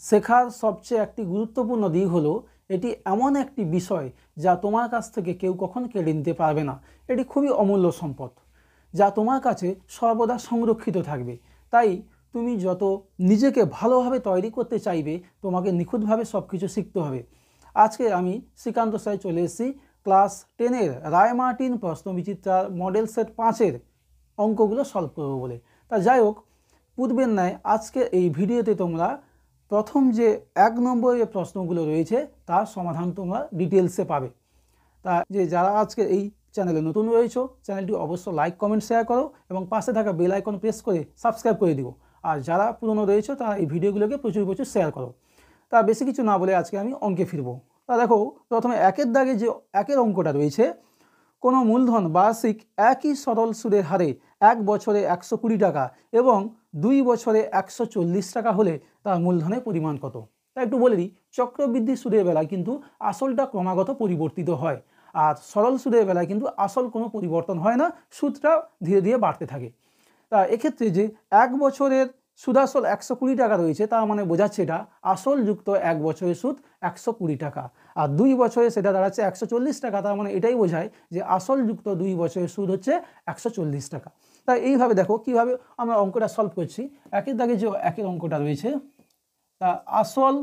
শেখার সবচেয়ে একটি গুরুত্বপূর্ণ দিক হলো এটি এমন একটি বিষয় যা তোমার কাছ থেকে কেউ কখনো কেড়ে নিতে পারবে না। এটি খুবই অমূল্য সম্পদ যা তোমার কাছে সর্বদা সংরক্ষিত থাকবে। তাই তুমি যত নিজেকে ভালোভাবে তৈরি করতে চাইবে তোমাকে নিখুঁতভাবে সব কিছু শিখতে হবে। আজকে আমি শ্রীকান্ত সাই চলে এসেছি ক্লাস 10-এর রায়মার্টিন প্রশ্নবিচিত্রার মডেল সেট 5-এর অঙ্কগুলো সলভ করবো বলে। তা যাই হোক, পূর্বের ন্যায় আজকে এই ভিডিওতে তোমরা প্রথম যে 1 নম্বরের প্রশ্নগুলো রয়েছে তার সমাধান তোমরা ডিটেলসে পাবে। তা যারা আজকে এই চ্যানেলে নতুন রয়েছো চ্যানেলটি অবশ্যই লাইক কমেন্ট শেয়ার করো এবং পাশে থাকা বেল আইকন প্রেস করে সাবস্ক্রাইব করে দিও। আর যারা পুরনো রয়েছো তারা এই ভিডিওগুলোকে প্রচুর শেয়ার করো। তা বেশি কিছু না বলে আজকে আমি অঙ্কে ফিরবো। তা দেখো, প্রথমে 1-এর দাগে যে 1-এর অঙ্কটা রয়েছে, কোনো মূলধন বার্ষিক একই সরল সুদের হারে 1 বছরে 120 টাকা এবং 2 বছরে 140 টাকা হলে তার মূলধনের পরিমাণ কত? তা একটু বলে দিই, চক্রবৃদ্ধি সুদের বেলায় কিন্তু আসলটা ক্রমাগত পরিবর্তিত হয়, আর সরল সুদের বেলায় কিন্তু আসল কোনো পরিবর্তন হয় না, সুদটা ধীরে ধীরে বাড়তে থাকে। তা এক্ষেত্রে যে 1 বছরের সুদাসল 120 টাকা রয়েছে তার মানে বোঝাচ্ছে এটা আসল যুক্ত 1 বছরের সুদ 120 টাকা, আর 2 বছরে সেটা দাঁড়াচ্ছে 140 টাকা। তার মানে এটাই বোঝায় যে আসল যুক্ত 2 বছরের সুদ হচ্ছে 140 টাকা। তাই এইভাবে দেখো কিভাবে আমরা অঙ্কটা সলভ করছি। 1-এর দাগে যে 1-এর অঙ্কটা রয়েছে, তা আসল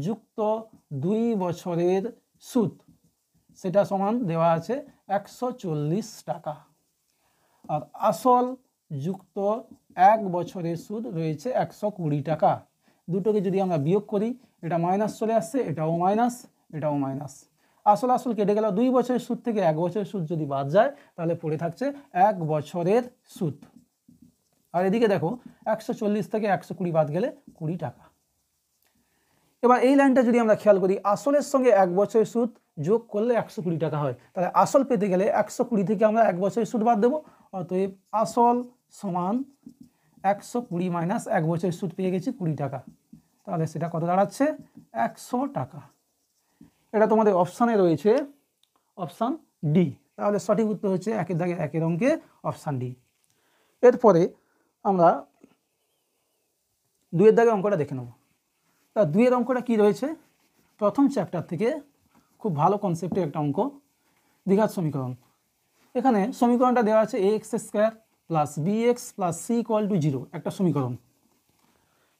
যুক্ত 2 বছরের সুদ সেটা সমান দেওয়া আছে 140 টাকা, আর আসল যুক্ত 1 বছরের সুদ রয়েছে 120 টাকা। দুটোকে যদি আমরা বিয়োগ করি এটা মাইনাস চলে আসছে, এটাও মাইনাস, এটাও মাইনাস। আসল কেটে গেল, 2 বছরের সুদ থেকে 1 বছরের সুদ যদি বাদ যায় তাহলে পড়ে থাকছে 1 বছরের সুদ। আর এদিকে দেখো 140 থেকে 120 বাদ গেলে 20 টাকা। এবার এই লাইনটা যদি আমরা খেয়াল করি, আসলের সঙ্গে 1 বছরের সুদ যোগ করলে 120 টাকা হয়, তাহলে আসল পেতে গেলে 120 থেকে আমরা 1 বছরের সুদ বাদ দেবো। অতএব আসল সমান 120 মাইনাস 1 বছরের সুদ পেয়ে গেছি 20 টাকা, তাহলে সেটা কত দাঁড়াচ্ছে 100 টাকা। এটা তোমাদের অপশানে রয়েছে অপশান ডি, তাহলে সঠিক উত্তর হচ্ছে 1-এর দাগে 1-এর অঙ্কে অপশান ডি। এরপরে আমরা 2-এর দাগে অঙ্কটা দেখে নেব। তা 2-এর অঙ্কটা কি রয়েছে, প্রথম চ্যাপ্টার থেকে খুব ভালো কনসেপ্টের একটা অঙ্ক, দ্বিঘাত সমীকরণ। এখানে সমীকরণটা দেওয়া আছে ax² plus bx plus c equal to 0 একটা সমীকরণ।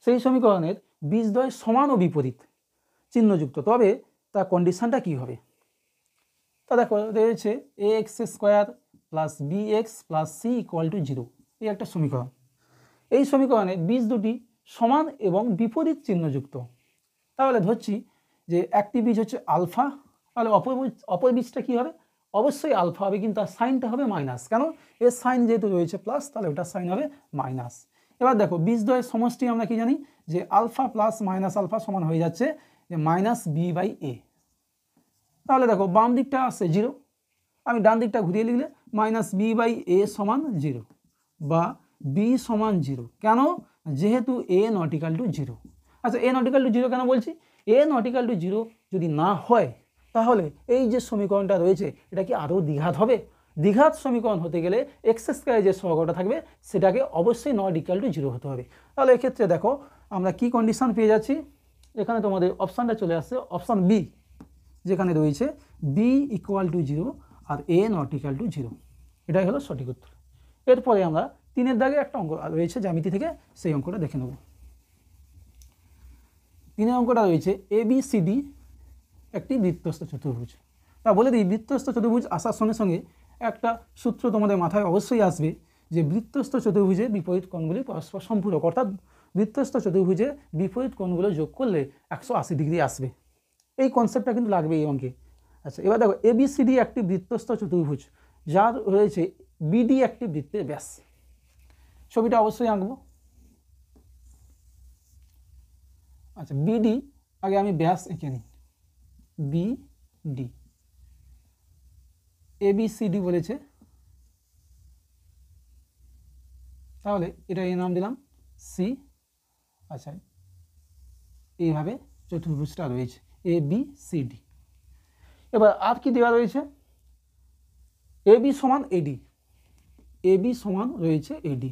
সেই সমীকরণের বীজদ্বয় সমান ও বিপরীত চিহ্নযুক্ত, তবে তার কন্ডিশনটা কি হবে? তা দেখো রয়েছে ax² plus bx plus c equal to 0 এই একটা সমীকরণ। এই সমীকরণে বীজ দুটি সমান এবং বিপরীত চিহ্নযুক্ত। তাহলে ধরছি যে একটি বীজ হচ্ছে আলফা, তাহলে অপর বীজটা কী হবে? অবশ্যই আলফা হবে, কিন্তু তার সাইনটা হবে মাইনাস। কেন? এর সাইন যেহেতু রয়েছে প্লাস, তাহলে ওটার সাইন হবে মাইনাস। এবার দেখো বীজদ্বয়ের সমষ্টি আমরা কি জানি, যে আলফা প্লাস মাইনাস আলফা সমান হয়ে যাচ্ছে যে মাইনাস b/a। তাহলে দেখো বাম দিকটা আসছে 0, আমি ডান দিকটা ঘুরিয়ে লিখলে মাইনাস b/a সমান 0 বা b সমান 0। কেন? যেহেতু a নট ইকুয়াল টু 0। আচ্ছা, a নট ইকুয়াল টু 0 কেন বলছি? a নট ইকুয়াল টু 0 যদি না হয় তাহলে এই যে সমীকরণটা রয়েছে এটা কি আরও দ্বিঘাত হবে? দ্বিঘাত সমীকরণ হতে গেলে x² যে সহগটা থাকবে সেটাকে অবশ্যই নট ইকুয়াল টু 0 হতে হবে। তাহলে এক্ষেত্রে দেখো আমরা কি কন্ডিশন পেয়ে যাচ্ছি, এখানে তোমাদের অপশানটা চলে আসছে অপশান বি, যেখানে রয়েছে b ইকুয়াল টু 0 আর a নট ইকুয়াল টু 0। এটাই হলো সঠিক উত্তর। এরপরে আমরা 3-এর দাগে একটা অঙ্ক রয়েছে জ্যামিতি থেকে, সেই অঙ্কটা দেখে নেব। 3-এর অঙ্কটা রয়েছে ABCD একটি বৃত্তস্থ চতুর্ভুজ। তা বলে দিই, বৃত্তস্থ চতুর্ভুজ আসার সঙ্গে সঙ্গে একটা সূত্র তোমাদের মাথায় অবশ্যই আসবে যে বৃত্তস্থ চতুর্ভুজে বিপরীত কোণগুলি পরস্পর সম্পূরক, অর্থাৎ বৃত্তস্থ চতুর্ভুজে বিপরীত কোণগুলো যোগ করলে 180 ডিগ্রি আসবে। এই কনসেপ্টটা কিন্তু লাগবে এই অঙ্কে। আচ্ছা, এবার দেখো ABCD একটি বৃত্তস্থ চতুর্ভুজ যার রয়েছে BD একটি বৃত্তের ব্যাস। ছবিটা অবশ্যই আঁকবো। আচ্ছা, BD আগে আমি ব্যাস এঁকে নিই, BD। ABCD বলেছে, তাহলে এটা এই নাম দিলাম C। আচ্ছা, এইভাবে চতুর্ভুজটা রয়েছে ABCD। এবার আর কি দেওয়া রয়েছে, AB সমান AD, AB সমান রয়েছে AD,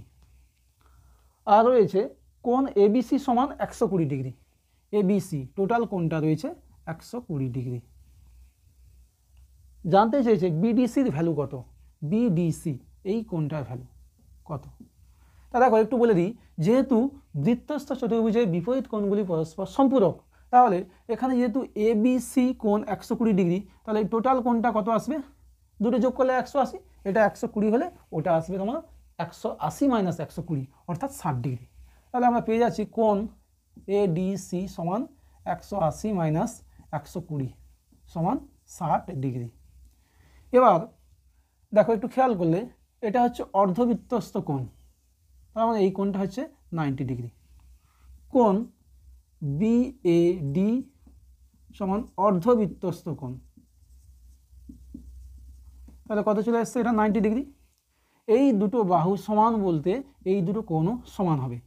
আর রয়েছে কোণ ABC সমান 120 ডিগ্রি। ABC টোটাল কোণটা রয়েছে 120 ডিগ্রি। জানতে চেয়েছে BDCর ভ্যালু কত, BDC এই কোণটার ভ্যালু কত। তা দেখো একটু বলে দিই, যেহেতু বৃত্তস্থ চতুর্ভুজের বিপরীত কোণগুলি পরস্পর সম্পূরক, তাহলে এখানে যেহেতু ABC কোণ 120 ডিগ্রি, তাহলে এই টোটাল কোণটা কত আসবে, দুটো যোগ করলে 180, এটা 120 হলে ওটা আসবে তোমার 180 মাইনাস 120 অর্থাৎ 60 ডিগ্রি। তাহলে আমরা পেয়ে যাচ্ছি কোণ ADC সমান 180 মাইনাস 120 সমান 60 ডিগ্রি। এবার দেখো একটু খেয়াল করলে এটা হচ্ছে অর্ধবৃত্তস্থ কোণ, তার মানে এই কোণটা হচ্ছে 90 ডিগ্রি। কোণ BAD সমান অর্ধবৃত্তস্থ কোণ, তাহলে কত চলে আসছে, এটা 90 ডিগ্রি। এই দুটো বাহু সমান বলতে এই দুটো কোণও সমান হবে,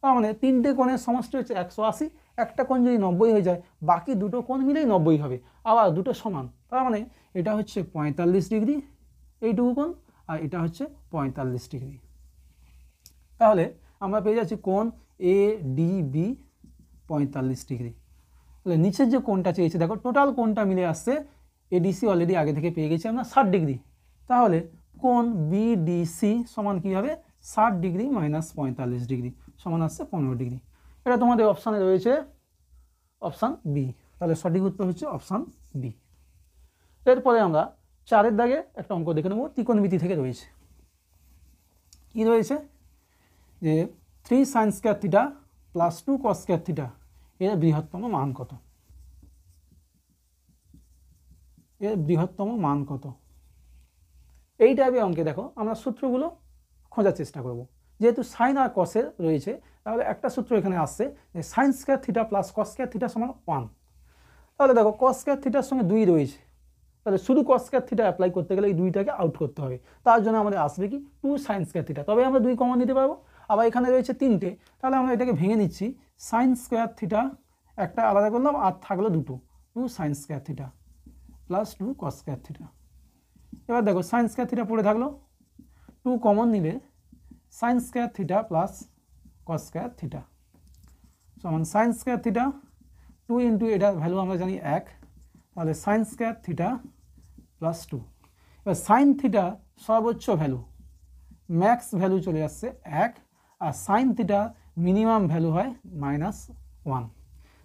তার মানে তিনটে কোণের সমষ্টি হচ্ছে 180, একটা কোণ যদি 90 হয়ে যায় বাকি দুটো কোণ মিলেই 90 হবে, আবার দুটো সমান, তার মানে এটা হচ্ছে 45 ডিগ্রি এইটুকু কোণ, আর এটা হচ্ছে 45 ডিগ্রি। তাহলে আমরা পেয়ে যাচ্ছি কোণ ADB 45 ডিগ্রি। তাহলে নিচের যে কোণটা চেয়েছে দেখো টোটাল কোণটা মিলে আসছে, ADC অলরেডি আগে থেকে পেয়ে গেছি আমরা 60 ডিগ্রি, তাহলে কোণ BDC সমান কী হবে, 60 ডিগ্রি মাইনাস 45 ডিগ্রি সমান আসছে 15 ডিগ্রি। এটা তোমাদের অপশানে রয়েছে অপশান বি, তাহলে সঠিক উত্তর হচ্ছে অপশান বি। এরপরে আমরা 4-এর দাগে একটা অঙ্ক দেখে নেব, ত্রিকোণমিতি থেকে রয়েছে। কি রয়েছে, যে 3 sin square theta plus 2 cos square theta এর বৃহত্তম মান কত, এর বৃহত্তম মান কত। এই টাইপের অঙ্কে দেখো আমরা সূত্রগুলো খোঁজার চেষ্টা করব। যেহেতু সাইন আর কসের রয়েছে, তাহলে একটা সূত্র এখানে আসছে যে sine square theta plus cos square theta সমান 1। তাহলে দেখো কস স্কয়ার থিটার সঙ্গে 2 রয়েছে, তাহলে শুধু কস স্কয়ার থিটা অ্যাপ্লাই করতে গেলে এই 2টাকে আউট করতে হবে, তার জন্য আমাদের আসবে কি 2 সাইন স্কয়ার থিটা, তবে আমরা 2 কমন নিতে পারবো। আবার এখানে রয়েছে 3টে, তাহলে আমরা এটাকে ভেঙে নিচ্ছি, সাইন স্কয়ার থিটা একটা আলাদা করলাম আর থাকলো দুটো, 2 সাইন স্কয়ার থিটা প্লাস 2 কস স্কয়ার থিটা। এবার দেখো সাইন স্কয়ার থিটা পড়ে থাকলো, 2 কমন নিলে sine square theta plus cos square theta সমান সাইন স্কয়ার থিটা 2 ইন্টু এটার ভ্যালু আমরা জানি 1, তাহলে সাইন স্কয়ার থিটা প্লাস 2। এবার সাইন থিটা সর্বোচ্চ ভ্যালু ম্যাক্স ভ্যালু চলে আসছে 1, আর সাইন থিটা মিনিমাম ভ্যালু হয় -1।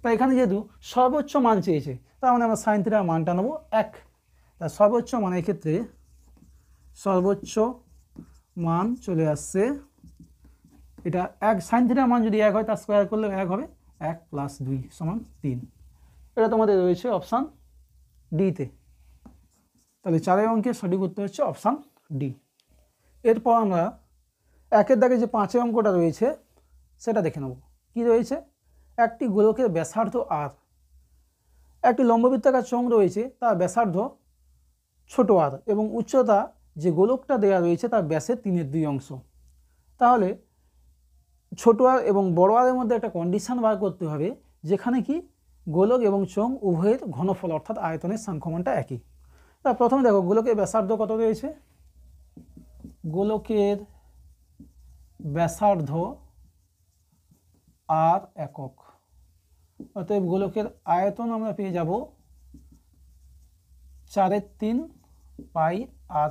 তাই এখানে যেহেতু সর্বোচ্চ মান চেয়েছে, তার মানে আমরা সাইন থিটার মানটা নেবো 1। তা সর্বোচ্চ মানের ক্ষেত্রে সর্বোচ্চ মান চলে আসছে এটা 1, সাইন থিটার মান যদি 1 হয় তার স্কোয়ার করলে 1 হবে, 1 + 2 সমান 3। এটা তোমাদের রয়েছে অপশান ডিতে। তাহলে 4 অঙ্কের সঠিক উত্তর হচ্ছে অপশান ডি। এরপর আমরা 1-এর দাগে যে 5 অঙ্কটা রয়েছে সেটা দেখে নেব। কি রয়েছে, একটি গোলকের ব্যাসার্ধ আর, একটি লম্ববৃত্তাকার চোঙ রয়েছে তার ব্যাসার্ধ ছোট আর এবং উচ্চতা যে গোলকটা দেওয়া রয়েছে তার ব্যাসের 3/2 অংশ। তাহলে ছোট আর এবং বড় আরের মধ্যে একটা কন্ডিশন বার করতে হবে, যেখানে কি গোলক এবং চোঙ উভয়ের ঘনফল অর্থাৎ আয়তনের সাংখ্যমানটা একই। তা প্রথমে দেখো গোলকের ব্যাসার্ধ কত রয়েছে, গোলকের ব্যাসার্ধ আর একক, অতএব গোলকের আয়তন আমরা পেয়ে যাব 4/3 পাই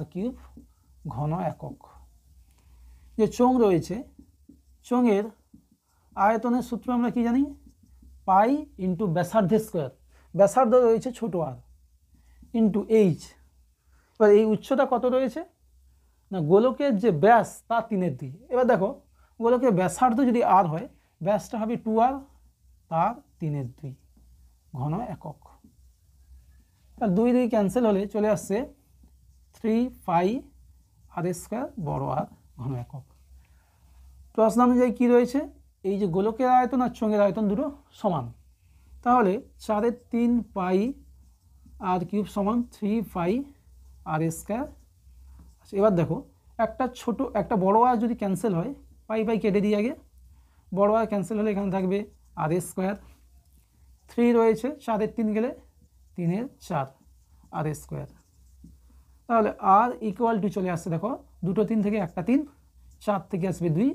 r³ ঘন একক। যে চোঙ রয়েছে, চোঙের আয়তনের সূত্র আমরা কি জানি, পাই ইন্টু ব্যাসার্ধের স্কোয়ার, ব্যাসার্ধ রয়েছে ছোট আর ইন্টু এইচ। এবার এই উচ্চতা কত রয়েছে না, গোলকের যে ব্যাস তার 3/2। এবার দেখো গোলকের ব্যাসার্ধ যদি আর হয়, ব্যাসটা হবে 2r, তার 3/2 ঘন একক। তার 2 ক্যান্সেল হলে চলে আসছে 3 পাই r² বড় আর ঘন একক। প্রশ্ন অনুযায়ী কী রয়েছে, এই যে গোলকের আয়তন আর চোঙের আয়তন দুটো সমান, তাহলে 4/3 পাই r³ সমান 3 পাই r²। এবার দেখো একটা ছোট একটা বড় আর যদি ক্যান্সেল হয়, পাই পাই কেটে দিই আগে, বড় আর ক্যান্সেল হলে এখানে থাকবে r², 3 রয়েছে 4/3 গেলে 3/4 r²। তাহলে r ইকুয়াল টু চলে আসছে, দেখো দুটো 3 থেকে একটা 3, 4 থেকে আসবে 2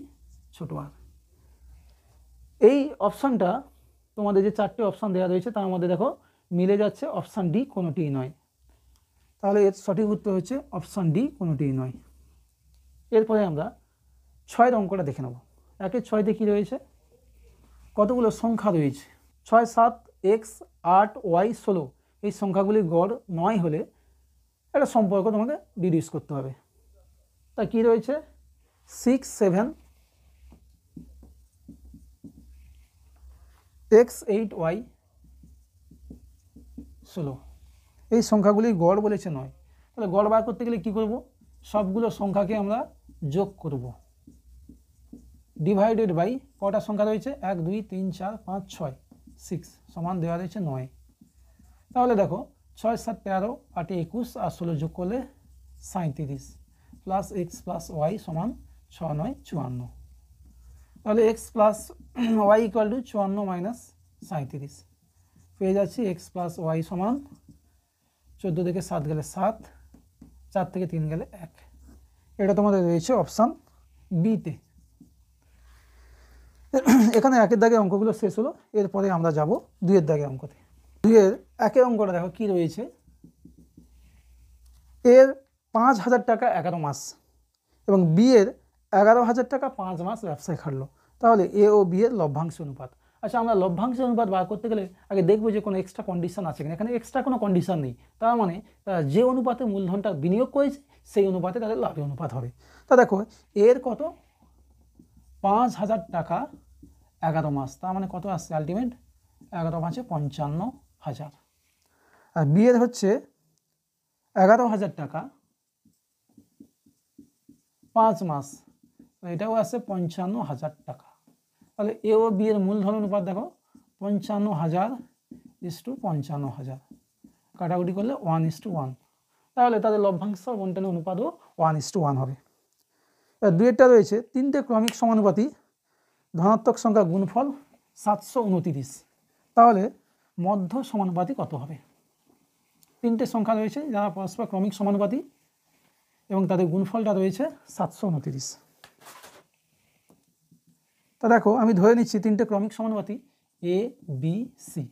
ছোট আর। এই অপশানটা তোমাদের যে 4টে অপশান দেওয়া রয়েছে তার মধ্যে দেখো মিলে যাচ্ছে অপশান ডি কোনোটিই নয়। তাহলে এর সঠিক উত্তর হচ্ছে অপশান ডি কোনোটিই নয়। এরপরে আমরা 6 অঙ্কটা দেখে নেব। 1-এর 6তে কী রয়েছে, কতগুলো সংখ্যা রয়েছে, 6, 7, x, 8, y, 16 এই সংখ্যাগুলির গড় 9 হলে একটা সম্পর্ক তোমাকে ডিডিউস করতে হবে। তা কী রয়েছে, 6, 7, x, 8, y, 16 এই সংখ্যাগুলির গড় বলেছে 9। তাহলে গড় বার করতে গেলে কী করব, সবগুলো সংখ্যাকে আমরা যোগ করব, ডিভাইডেড বাই কটা সংখ্যা রয়েছে, 1, 2, 3, 4, 5, 6, 6 সমান দেওয়া রয়েছে 9। তাহলে দেখো 6, 7, 13, 8, 21 আর 16 যোগ করলে 37 প্লাস এক্স প্লাস ওয়াই সমান 6, 9, 54। তাহলে x plus y equal to 54 minus 37 পেয়ে যাচ্ছি এক্স প্লাস ওয়াই সমান 14 থেকে 7 গেলে 7, 4 থেকে 3 গেলে 1। এটা তোমাদের রয়েছে অপশান বিতে। এখানে 1-এর দাগের অঙ্কগুলো শেষ হলো। এরপরে আমরা যাব 2-এর দাগের অঙ্কতে। 2-এর 1-এর অঙ্কটা দেখো কি রয়েছে, এর 5,000 টাকা 11 মাস এবং বি এর 11,000 টাকা 5 মাস ব্যবসায় খাটলো। তাহলে এ ও বি এর লভ্যাংশ অনুপাত। আচ্ছা, আমরা লভ্যাংশ অনুপাত বার করতে গেলে আগে দেখবো যে কোনো এক্সট্রা কন্ডিশন আছে কিনা। এখানে এক্সট্রা কোনো কন্ডিশন নেই, তার মানে তারা যে অনুপাতে মূলধনটা বিনিয়োগ করেছে সেই অনুপাতে তাদের লাভের অনুপাত হবে। তা দেখো এর কত, 5,000 টাকা 11 মাস, তার মানে কত আসছে আলটিমেট 11 মাসে 55,000। আর বি এর হচ্ছে 11,000 টাকা 5 মাস, এটাও আসছে 55,000 টাকা। তাহলে এ ও বি এর মূলধন অনুপাত দেখো 55,000 ইস টু 55,000, কাটাকুটি করলে 1:1। তাহলে তাদের লভ্যাংশ বন্টনের অনুপাতও 1:1 হবে। এবার 2-এরটা রয়েছে 3টে ক্রমিক সমানুপাতি ধনাত্মক সংখ্যা গুণফল 729। তাহলে মধ্য সমানুপাতি কত হবে? 3টে সংখ্যা রয়েছে যারা পরস্পর ক্রমিক সমানুপাতি এবং তাদের গুণফলটা রয়েছে 729। তা দেখো আমি ধরে নিচ্ছি 3টে ক্রমিক সমানুপাতি এ বি সি।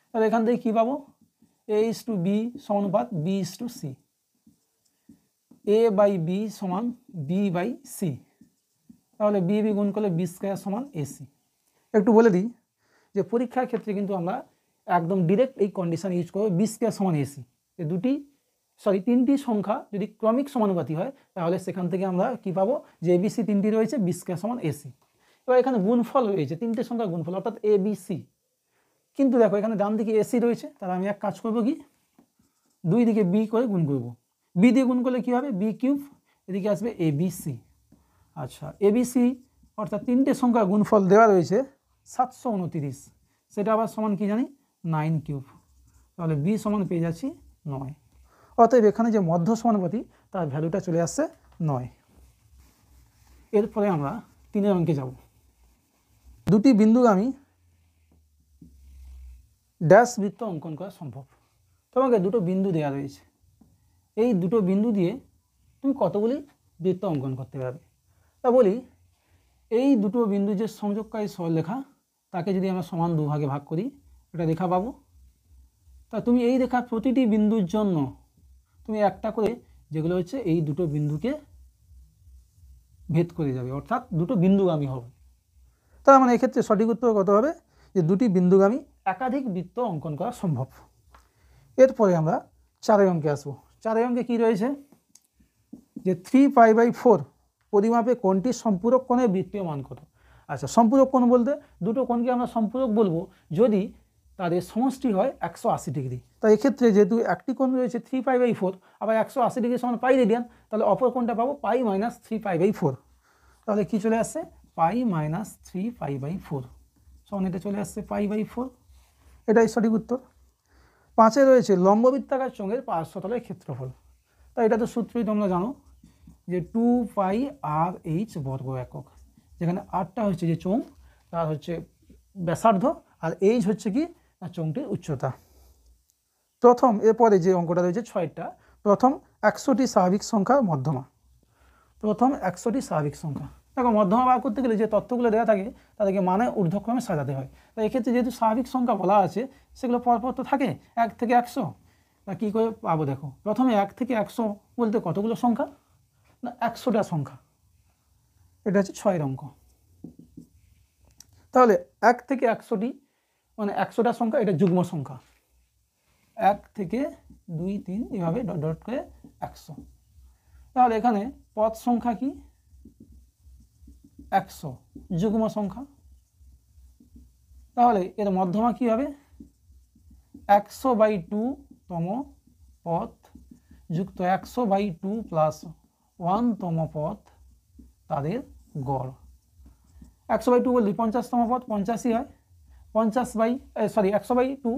তাহলে এখান থেকে কী পাবো, এ ইস টু বি সমানুপাত B is to C, A by B সমান বি বাই সি। তাহলে বি বি গুণ করলে বি স্কয়ার সমান এসি। একটু বলে দিই যে পরীক্ষার ক্ষেত্রে কিন্তু আমরা একদম ডিরেক্ট এই কন্ডিশন ইউজ করবো, বি স্কয়ার সমান এসি। এই 3টি সংখ্যা যদি ক্রমিক সমানুপাতি হয় তাহলে সেখান থেকে আমরা কি পাবো, যে এবিসি 3টি রয়েছে, বি স্কয়ার সমান এসি। এবার এখানে গুণফল রয়েছে 3টে সংখ্যার গুণফল অর্থাৎ এ বি সি, কিন্তু দেখো এখানে ডান দিকে এসি রয়েছে, তাহলে আমি এক কাজ করবো কি, 2 দিকে বি করে গুণ করবো। বি দিয়ে গুণ করলে কী হবে, বি কিউব, এদিকে আসবে এ বি সি। আচ্ছা, এবিসি অর্থাৎ 3টে সংখ্যার গুণফল দেওয়া রয়েছে 729, সেটা আবার সমান কি জানি 9 কিউব। তাহলে বি সমান পেয়ে যাচ্ছি 9। অতএব এখানে যে মধ্য সমানুপাতি তার ভ্যালুটা চলে আসছে 9। এরপরে আমরা 3-এর অঙ্কে যাব। 2টি বিন্দুগামী ড্যাশ বৃত্ত অঙ্কন করা সম্ভব। তোমাকে 2টো বিন্দু দেওয়া রয়েছে, এই 2টো বিন্দু দিয়ে তুমি কতগুলি বৃত্ত অঙ্কন করতে পারবে। তা বলি, এই 2টো বিন্দু যে সংযোগকারী সরলরেখা তাকে যদি আমরা সমান 2 ভাগে ভাগ করি, এটা রেখা পাবো। তা তুমি এই রেখার প্রতিটি বিন্দুর জন্য তুমি একটা করে যেগুলো হচ্ছে এই 2টো বিন্দুকে ভেদ করে যাবে, অর্থাৎ 2টো বিন্দুগামী হবে। তার মানে এক্ষেত্রে সঠিক উত্তর কত হবে, যে 2টি বিন্দুগামী একাধিক বৃত্ত অঙ্কন করা সম্ভব। এরপরে আমরা 4-এর অঙ্কে আসবো। 4-এর অঙ্কে কী রয়েছে, যে 3π/4 পরিমাপে কোণটির সম্পূরক কোণের বৃত্তীয় মান কত। আচ্ছা, সম্পূরক কোণ বলতে 2টো কোণকে আমরা সম্পূরক বলবো যদি তাদের সমষ্টি হয় 180 ডিগ্রি। তাই এক্ষেত্রে যেহেতু একটি কোণ রয়েছে 3π/4, আবার 180 ডিগ্রি সমান পাই রেডিয়ান, তাহলে অপর কোণটা পাবো পাই মাইনাস 3π/4। তাহলে কী চলে আসছে, পাই মাইনাস 3π/4 সমান এটা চলে আসছে π/4। এটাই সঠিক উত্তর। 5-এ রয়েছে লম্ববৃত্তাকার চোঙের পার্শ্বতলের ক্ষেত্রফল। তাই এটা তো সূত্রই তোমরা জানো যে 2πr/h বর্গ একক, যেখানে আরটা হচ্ছে যে চোঙ তার হচ্ছে ব্যাসার্ধ, আর এইচ হচ্ছে কি না চোঙটির উচ্চতা। প্রথম এরপরে যে অঙ্কটা রয়েছে 6টা, প্রথম 100টি স্বাভাবিক সংখ্যার মধ্যমা। প্রথম 100টি স্বাভাবিক সংখ্যা, দেখো মধ্যমা বার করতে গেলে যে তথ্যগুলো দেওয়া থাকে তাদেরকে মানে ঊর্ধ্বক্রমে সাজাতে হয়। তাই এক্ষেত্রে যেহেতু স্বাভাবিক সংখ্যা বলা আছে সেগুলো পরপর তো থাকে 1 থেকে 100। তা কী করে পাবো দেখো, প্রথমে 1 থেকে 100 বলতে কতগুলো সংখ্যা, না 100টা সংখ্যা, এটা হচ্ছে 6 অঙ্ক। তাহলে 1 থেকে 100টি মানে 100টা সংখ্যা, এটা যুগ্ম সংখ্যা। 1 থেকে 2 3 এভাবে ডট ডট করে 100। তাহলে এখানে পদ সংখ্যা কি 100, যুগ্ম সংখ্যা। তাহলে এর মধ্যমা কি হবে 100/2 তম পদ যুক্ত 100/2 প্লাস 1 তম পদ, তাদের গড়। 100/2 বলতে 50তম পদ 85 হয়, 100/2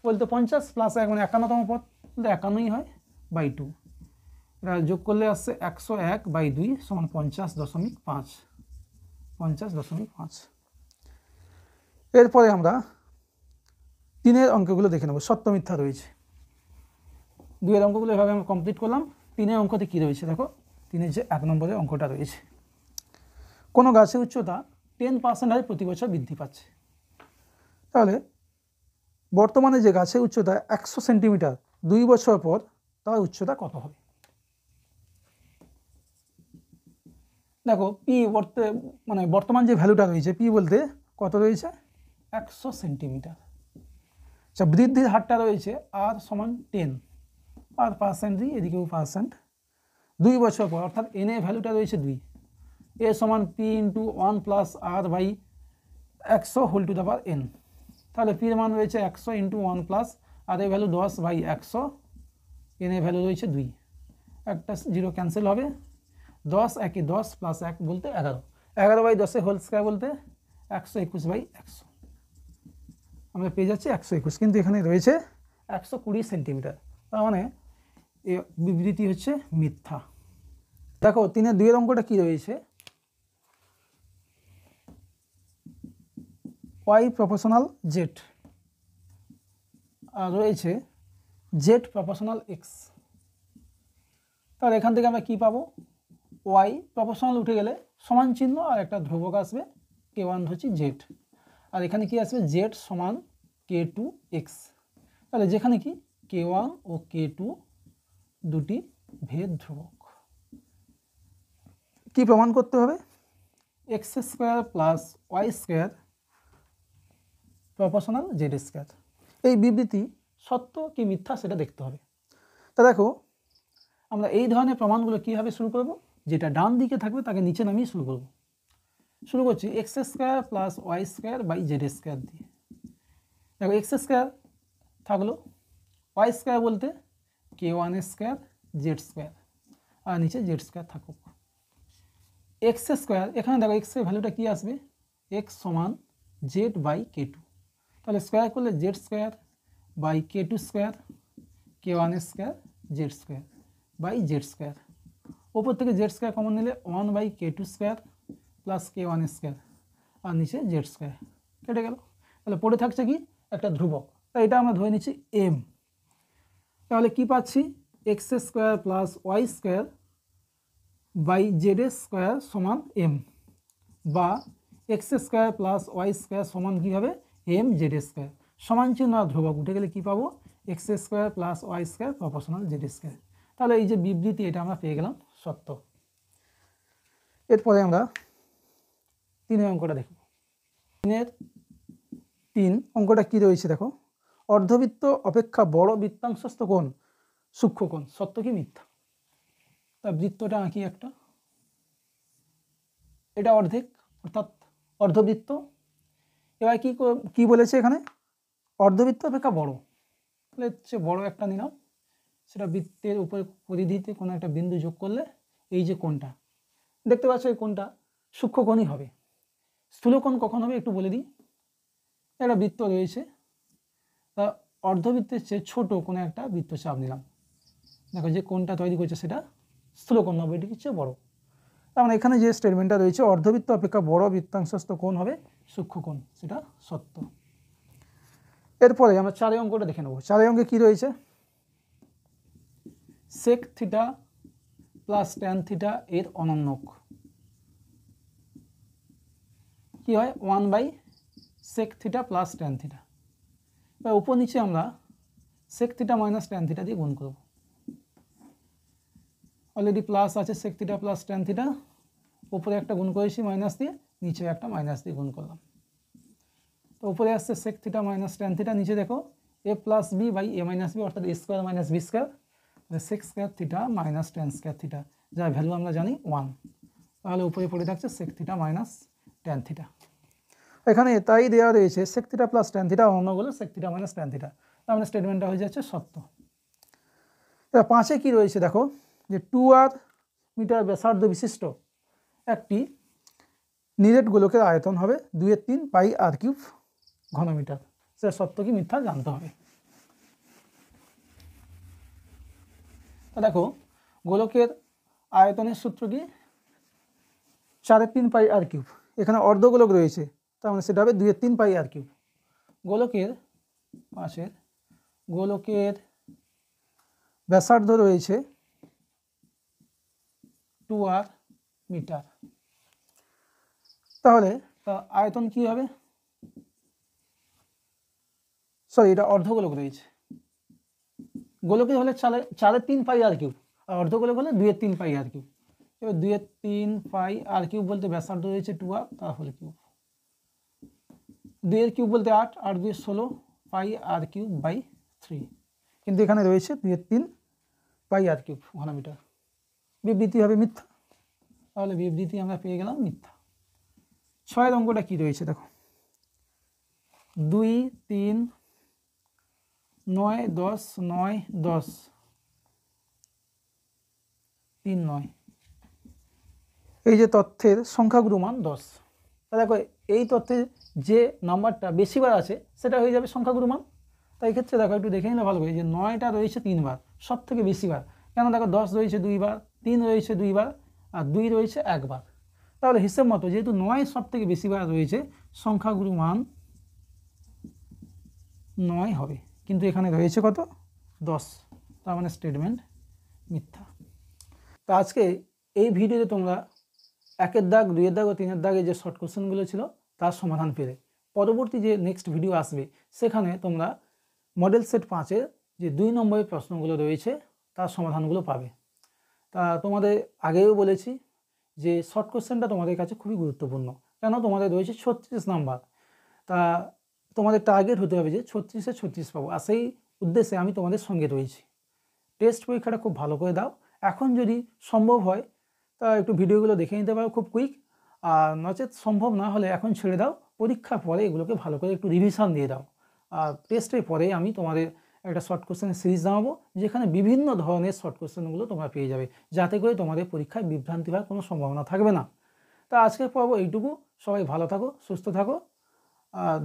বলতে 50 প্লাস 1 মানে 51তম পদ বলতে 51ই হয় বাই 2। এটা যোগ করলে আসছে 101/2 সমান 50.5। 50.5। এরপরে আমরা 3-এর অঙ্কগুলো দেখে নেব। সত্য মিথ্যা রয়েছে। 2-এর অঙ্কগুলো এভাবে আমরা কমপ্লিট করলাম। 3-এর অঙ্কতে কী রয়েছে দেখো, 3-এর যে 1 নম্বরের অঙ্কটা রয়েছে, কোনো গাছের উচ্চতা 10% হারে প্রতি বছর বৃদ্ধি পাচ্ছে। তাহলে বর্তমানে যে গাছের উচ্চতা 100 সেন্টিমিটার, 2 বছর পর তার উচ্চতা কত হবে? দেখো পি মানে বর্তমান যে ভ্যালুটা রয়েছে, পি বলতে কত রয়েছে 100 সেন্টিমিটার। আচ্ছা, বৃদ্ধির হারটা রয়েছে আর সমান 10, আর পার্সেন্ট দিই, এদিকেও পার্সেন্ট। 2 বছর পর অর্থাৎ এন এর ভ্যালুটা রয়েছে 2, এ সমান P into 1 plus r by 100 whole to the power n. তাহলে পির মান রয়েছে 100 ইন্টু 1 প্লাস আর এর ভ্যালু 10/100, এন এর ভ্যালু রয়েছে 2। একটা 0 ক্যান্সেল হবে, 10 একে 10 প্লাস 1 বলতে 11, 11/10 হোল স্কয়ার বলতে 121/100। আমরা পেয়ে যাচ্ছি 121, কিন্তু এখানে রয়েছে 120 সেন্টিমিটার। তার মানে এই বিবৃতি হচ্ছে মিথ্যা। দেখো 3-এর 2-এর অঙ্কটা কী রয়েছে, y প্রপোর্শনাল z আর রয়েছে z প্রপোর্শনাল x। তাহলে এখান থেকে আমরা কি পাবো, y প্রপোর্শনাল উঠে গেলে সমান চিহ্ন আর একটা ধ্রুবক আসবে, k1 হচ্ছে z, আর এখানে কি আসবে z সমান k2x। তাহলে যেখানে কি k1 ও k2 দুটি ভেদ ধ্রুবক। কি প্রমাণ করতে হবে, x² plus y² proportional z²। এই বিবৃতি সত্য কি মিথ্যা সেটা দেখতে হবে। তা দেখো আমরা এই ধরনের প্রমাণগুলো কীভাবে শুরু করব, যেটা ডান দিকে থাকবে তাকে নিচে নামিয়ে শুরু করব। শুরু করছি x² plus y² by z² দিয়ে। দেখো x² থাকলো, y² বলতে k1² z², আর নিচে z² থাকুক। x² এখানে দেখো x এর ভ্যালুটা কী আসবে, x সমান z/k2। তাহলে স্কোয়ার করলে z² by k2² k1² z² by z²। ওপর থেকে z² কমন নিলে 1/k2² প্লাস k1² আর নিচে z² কেটে গেল। তাহলে পড়ে থাকছে কি একটা ধ্রুবক, তাই এটা আমরা ধরে নিচ্ছি m। তাহলে কি পাচ্ছি x² plus y² by z² সমান m, বা x² প্লাস y² সমান কী হবে m z²। সমান চিহ্ন আর ধ্রুবক উঠে গেলে কী পাবো, x² plus y² proportional z²। তাহলে এই যে বিবৃতি এটা আমরা পেয়ে গেলাম সত্য। এরপরে আমরা 3-এর অঙ্কটা দেখব। 3-এর 3 অঙ্কটা কী রয়েছে দেখো, অর্ধবৃত্ত অপেক্ষা বড় বৃত্তাংশস্থ কোণ সূক্ষ্মকোণ, সত্য কি মিথ্যা। তা বৃত্তটা আঁকি একটা, এটা অর্ধেক অর্থাৎ অর্ধবৃত্ত। এবার কি বলেছে এখানে, অর্ধবৃত্ত অপেক্ষা বড়, তাহলে হচ্ছে বড় একটা নিলাম, সেটা বৃত্তের উপরে পরিধিতে কোনো একটা বিন্দু যোগ করলে এই যে কোণটা দেখতে পাচ্ছ, এই কোণটা সূক্ষ্মকোণই হবে। স্থূলকোণ কখন হবে একটু বলে দিই। একটা বৃত্ত রয়েছে, তা অর্ধবৃত্তের চেয়ে ছোটো কোনো একটা বৃত্তচাপ নিলাম, দেখো যে কোণটা তৈরি করছে সেটা স্থূলকোণ হবে, এটি হচ্ছে বড়। তার মানে এখানে যে স্টেটমেন্টটা রয়েছে অর্ধবৃত্ত অপেক্ষা বড় বৃত্তাংশস্থ কোণ হবে সূক্ষ্মকোণ, সেটা সত্য। এরপরে আমরা 4 অঙ্কটা দেখে নেব। 4 অঙ্কে কী রয়েছে, sec θ প্লাস tan θ এর অনন্যক। কী হয় 1/sec theta plus tan theta. এবার উপর নিচে আমরা sec theta minus tan theta দিয়ে গুণ করব। অলরেডি প্লাস আছে sec theta plus tan theta, উপরে একটা গুণ করেছি মাইনাস দিয়ে, নিচে একটা মাইনাস দিয়ে গুণ করলাম। তো উপরে আসছে sec theta minus tan theta, নিচে দেখো a plus b by a minus b, অর্থাৎ a square minus b square, sec square theta minus tan square theta, যার ভ্যালু আমরা জানি 1। তাহলে উপরে পড়ে থাকছে sec theta minus tan theta. এখানে তাই দেওয়া রয়েছে sec theta plus tan theta, অন্যগুলো sec theta minus tan theta. তার মানে স্টেটমেন্টটা হয়ে যাচ্ছে সত্য। এবার 5-এ কী রয়েছে দেখো, যে 2r মিটার ব্যাসার্ধ বিশিষ্ট একটি নিরেট গোলকের আয়তন হবে 2/3 পাই r কিউব ঘনমিটার। সেটা সত্য কি মিথ্যা জানতে হবে। দেখো গোলকের আয়তনের সূত্র কি, 4/3 পাই r কিউব। এখানে অর্ধগোলক রয়েছে, তার মানে সেটা হবে 2/3 পাই r কিউব। গোলকের পাশের গোলকের ব্যাসার্ধ রয়েছে 2r মিটার। তাহলে আয়তন কি হবে, সরি এটা অর্ধগোলক রয়েছে। গোলকের হলে 4/3 পাই r কিউব, আর অর্ধগোলক হলে 2/3 পাই r কিউব। এবার 2/3 পাই r কিউব বলতে ব্যাসার্ধ রয়েছে 2r, তাহলে কিউব 2 এর কিউব বলতে 8, 8 2 16 পাই r কিউব বাই 3। কিন্তু এখানে রয়েছে 2/3 পাই r কিউব ঘনমিটার। বিবৃতি হবে মিথ্যা, তাহলে বিবৃতি আমরা পেয়ে গেলাম মিথ্যা। 6-এর অঙ্কটা কি রয়েছে দেখো, 2 3 9 10 9 10 3 9, এই যে তথ্যের সংখ্যাগুরু মান 10। দেখো এই তথ্যে যে নাম্বারটা বেশিবার আছে সেটা হয়ে যাবে সংখ্যাগুরু মান। তাই এক্ষেত্রে দেখো একটু দেখে নিলে ভালো করে, যে 9টা রয়েছে 3 বার, সব থেকে বেশিবার। কেন দেখো 10 রয়েছে 2 বার, 3 রয়েছে 2 বার, আর 2 রয়েছে 1 বার। তাহলে হিসেব মতো যেহেতু 9 সব থেকে বেশিবার রয়েছে, সংখ্যাগুরু মান 9 হবে। কিন্তু এখানে রয়েছে কত, 10, তার মানে স্টেটমেন্ট মিথ্যা। তো আজকে এই ভিডিওতে তোমরা 1-এর দাগ, 2-এর দাগ ও 3-এর দাগে যে শর্ট কোশ্চেনগুলো ছিল তার সমাধান পেলে। পরবর্তী যে নেক্সট ভিডিও আসবে সেখানে তোমরা মডেল সেট 5-এর যে 2 নম্বরের প্রশ্নগুলো রয়েছে তার সমাধানগুলো পাবে। তা তোমাদের আগেও বলেছি যে শর্ট কোশ্চেনটা তোমাদের কাছে খুবই গুরুত্বপূর্ণ, কেন তোমাদের রয়েছে 36 নাম্বার। তা তোমাদের টার্গেট হতে হবে যে 36-এ 36 পাবো, আর সেই উদ্দেশ্যে আমি তোমাদের সঙ্গে রয়েছি। টেস্ট পরীক্ষাটা খুব ভালো করে দাও। এখন যদি সম্ভব হয় তা একটু ভিডিওগুলো দেখে নিতে পারো খুব কুইক, আর নচেত সম্ভব না হলে এখন ছেড়ে দাও, পরীক্ষার পরে এগুলোকে ভালো করে একটু রিভিশন দিয়ে দাও। আর টেস্টের পরে আমি তোমাদের একটা শর্ট কোশ্চেনের সিরিজ জানাবো, যেখানে বিভিন্ন ধরনের শর্ট কোশ্চেনগুলো তোমরা পেয়ে যাবে, যাতে করে তোমাদের পরীক্ষায় বিভ্রান্তি হওয়ার কোনো সম্ভাবনা থাকবে না। তা আজকের পর্ব এইটুকু। সবাই ভালো থাকো, সুস্থ থাকো।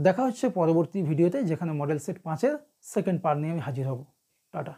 দেখা হচ্ছে পরবর্তী ভিডিওতে, যেখানে মডেল সেট 5-এর সেকেন্ড পার্ট নিয়ে আমি হাজির হব। টাটা।